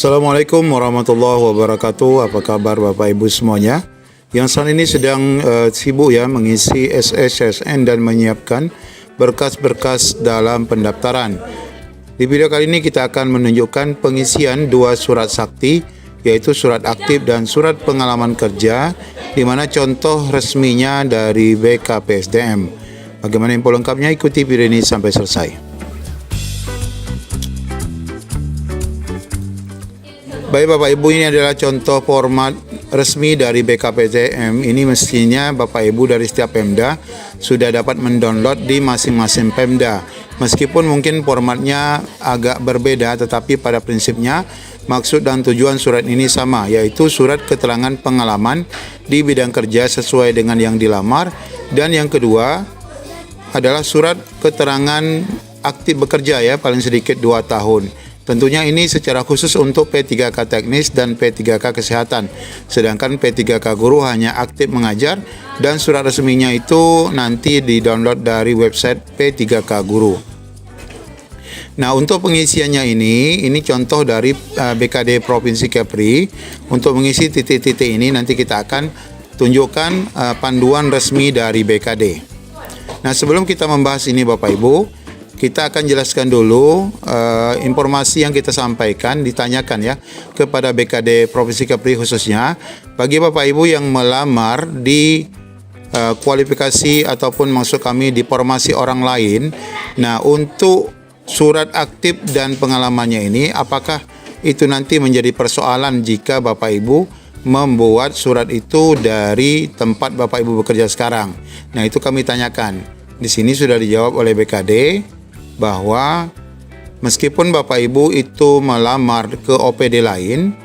Assalamualaikum warahmatullahi wabarakatuh. Apa kabar Bapak Ibu semuanya? Yang saat ini sedang sibuk ya mengisi SSSN dan menyiapkan berkas-berkas dalam pendaftaran. Di video kali ini kita akan menunjukkan pengisian dua surat sakti, yaitu surat aktif dan surat pengalaman kerja, di mana contoh resminya dari BKPSDM. Bagaimana info lengkapnya? Ikuti video ini sampai selesai. Baik Bapak Ibu, ini adalah contoh format resmi dari BKPSDM. Ini mestinya Bapak Ibu dari setiap Pemda sudah dapat mendownload di masing-masing Pemda. Meskipun mungkin formatnya agak berbeda, tetapi pada prinsipnya maksud dan tujuan surat ini sama, yaitu surat keterangan pengalaman di bidang kerja sesuai dengan yang dilamar. Dan yang kedua adalah surat keterangan aktif bekerja ya, paling sedikit 2 tahun. Tentunya ini secara khusus untuk P3K teknis dan P3K kesehatan. Sedangkan P3K guru hanya aktif mengajar, dan surat resminya itu nanti di-download dari website P3K guru. Nah, untuk pengisiannya ini contoh dari BKD Provinsi Kepri. Untuk mengisi titik-titik ini nanti kita akan tunjukkan panduan resmi dari BKD. Nah, sebelum kita membahas ini Bapak Ibu, kita akan jelaskan dulu informasi yang kita sampaikan, ditanyakan ya kepada BKD Provinsi Kepri khususnya bagi Bapak Ibu yang melamar di kualifikasi ataupun maksud kami di formasi orang lain. Nah, untuk surat aktif dan pengalamannya ini, apakah itu nanti menjadi persoalan jika Bapak Ibu membuat surat itu dari tempat Bapak Ibu bekerja sekarang? Nah, itu kami tanyakan. Di sini sudah dijawab oleh BKD bahwa meskipun Bapak Ibu itu melamar ke OPD lain,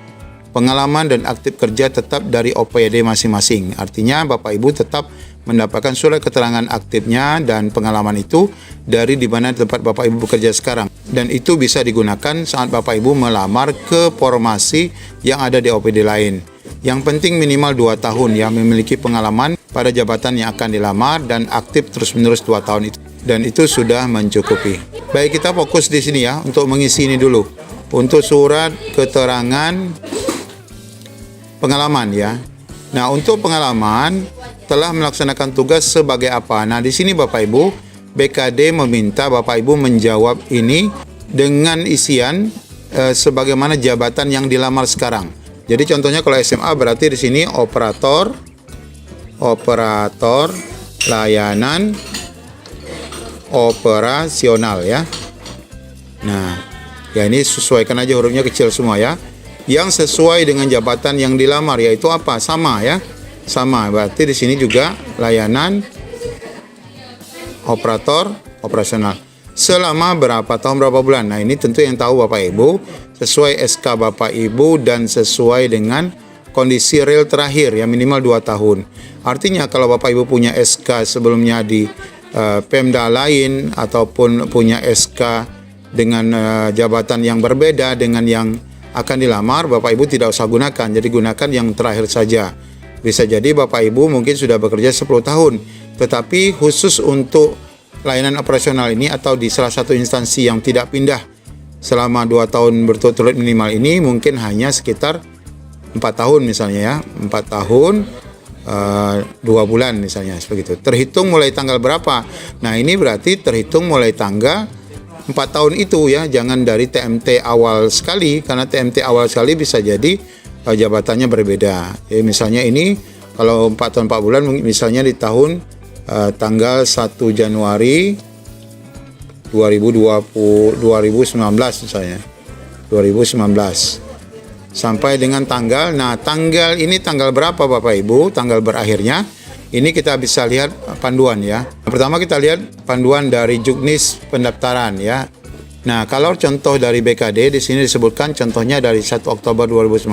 pengalaman dan aktif kerja tetap dari OPD masing-masing. Artinya Bapak Ibu tetap mendapatkan surat keterangan aktifnya dan pengalaman itu dari di mana tempat Bapak Ibu bekerja sekarang. Dan itu bisa digunakan saat Bapak Ibu melamar ke formasi yang ada di OPD lain. Yang penting minimal 2 tahun ya, memiliki pengalaman pada jabatan yang akan dilamar dan aktif terus-menerus 2 tahun itu. Dan itu sudah mencukupi. Baik, kita fokus di sini ya untuk mengisi ini dulu. Untuk surat keterangan pengalaman ya. Nah, untuk pengalaman telah melaksanakan tugas sebagai apa? Nah, di sini Bapak Ibu, BKD meminta Bapak Ibu menjawab ini dengan isian sebagaimana jabatan yang dilamar sekarang. Jadi contohnya kalau SMA berarti di sini operator layanan operasional ya. Nah, ya ini sesuaikan aja hurufnya kecil semua ya. Yang sesuai dengan jabatan yang dilamar yaitu apa? Sama ya. Sama. Berarti di sini juga layanan operator operasional. Selama berapa tahun berapa bulan? Nah, ini tentu yang tahu Bapak Ibu, sesuai SK Bapak Ibu dan sesuai dengan kondisi real terakhir ya, minimal 2 tahun. Artinya kalau Bapak Ibu punya SK sebelumnya di Pemda lain ataupun punya SK dengan jabatan yang berbeda dengan yang akan dilamar, Bapak Ibu tidak usah gunakan. Jadi gunakan yang terakhir saja. Bisa jadi Bapak Ibu mungkin sudah bekerja 10 tahun, tetapi khusus untuk layanan operasional ini atau di salah satu instansi yang tidak pindah selama 2 tahun berturut-turut minimal ini, mungkin hanya sekitar 4 tahun misalnya ya, 4 tahun 2 bulan misalnya seperti itu. Terhitung mulai tanggal berapa? Nah, ini berarti terhitung mulai tanggal 4 tahun itu ya, jangan dari TMT awal sekali, karena TMT awal sekali bisa jadi jabatannya berbeda. Ya, misalnya ini kalau 4 tahun 4 bulan misalnya di tahun tanggal 1 Januari 2019 misalnya. 2019. Sampai dengan tanggal, nah tanggal ini tanggal berapa Bapak Ibu, tanggal berakhirnya, ini kita bisa lihat panduan ya. Pertama kita lihat panduan dari Juknis pendaftaran ya. Nah, kalau contoh dari BKD di sini disebutkan contohnya dari 1 Oktober 2019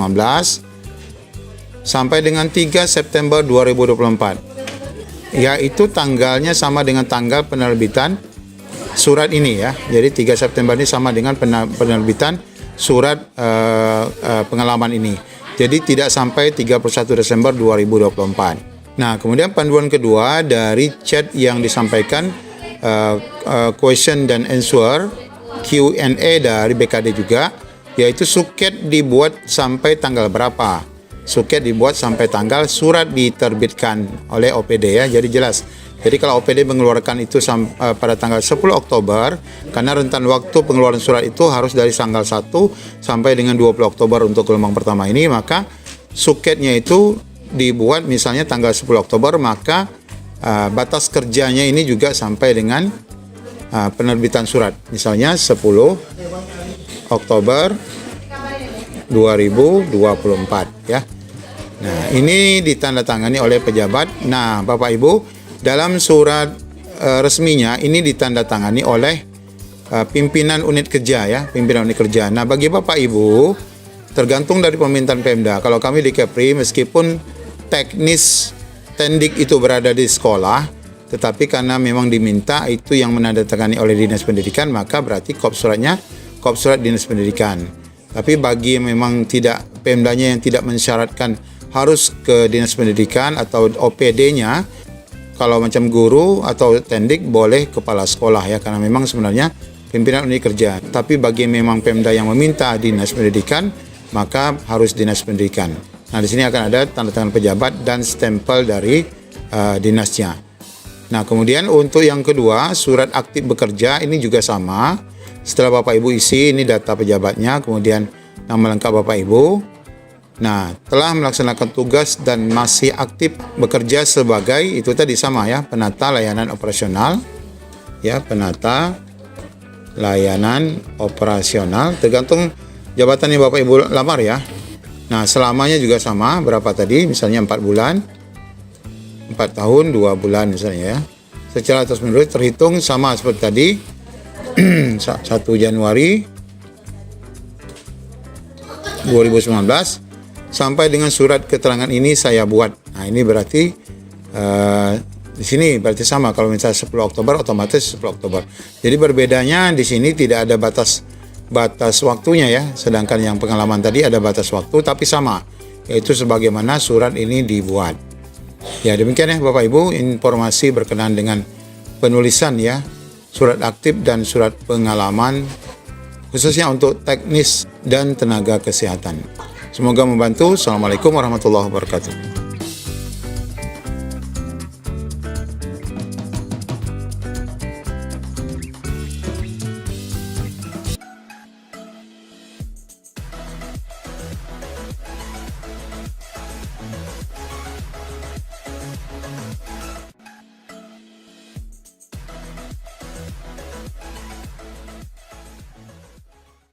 sampai dengan 3 September 2024. Yaitu tanggalnya sama dengan tanggal penerbitan surat ini ya. Jadi 3 September ini sama dengan penerbitan surat pengalaman ini. Jadi tidak sampai 31 Desember 2024. Nah, kemudian panduan kedua dari chat yang disampaikan question dan answer Q&A dari BKD juga. yaitu suket dibuat sampai tanggal berapa. Suket dibuat sampai tanggal surat diterbitkan oleh OPD ya, jadi jelas. Jadi kalau OPD mengeluarkan itu pada tanggal 10 Oktober, karena rentan waktu pengeluaran surat itu harus dari tanggal 1 sampai dengan 20 Oktober untuk gelombang pertama ini, maka suketnya itu dibuat misalnya tanggal 10 Oktober, maka batas kerjanya ini juga sampai dengan penerbitan surat. Misalnya 10 Oktober 2024 ya. Nah, ini ditandatangani oleh pejabat. Nah, Bapak Ibu, dalam surat resminya ini ditandatangani oleh pimpinan unit kerja ya, pimpinan unit kerja. Nah, bagi Bapak Ibu, tergantung dari permintaan Pemda. Kalau kami di Kepri, meskipun teknis tendik itu berada di sekolah, tetapi karena memang diminta itu yang menandatangani oleh Dinas Pendidikan, maka berarti kop suratnya kop surat Dinas Pendidikan. Tapi bagi yang memang tidak, Pemdanya yang tidak mensyaratkan harus ke Dinas Pendidikan atau OPD-nya, kalau macam guru atau tendik boleh kepala sekolah ya, karena memang sebenarnya pimpinan unit kerja. Tapi bagi memang Pemda yang meminta Dinas Pendidikan, maka harus Dinas Pendidikan. Nah, di sini akan ada tanda tangan pejabat dan stempel dari dinasnya. Nah, kemudian untuk yang kedua, surat aktif bekerja ini juga sama. Setelah Bapak Ibu isi, ini data pejabatnya, kemudian nama lengkap Bapak Ibu. Nah, telah melaksanakan tugas dan masih aktif bekerja sebagai, itu tadi sama ya, penata layanan operasional. Ya, penata layanan operasional, tergantung jabatan yang Bapak Ibu lamar ya. Nah, selamanya juga sama, berapa tadi? Misalnya 4 bulan, 4 tahun, 2 bulan misalnya ya. Secara terus menerus terhitung sama seperti tadi, 1 Januari 2019 sampai dengan surat keterangan ini saya buat. Nah, ini berarti di sini berarti sama, kalau misalnya 10 Oktober otomatis 10 Oktober. Jadi berbedanya di sini tidak ada batas waktunya ya, sedangkan yang pengalaman tadi ada batas waktu tapi sama, yaitu sebagaimana surat ini dibuat. Ya, demikian ya Bapak Ibu informasi berkenaan dengan penulisan ya surat aktif dan surat pengalaman khususnya untuk teknis dan tenaga kesehatan. Semoga membantu. Assalamualaikum warahmatullahi wabarakatuh.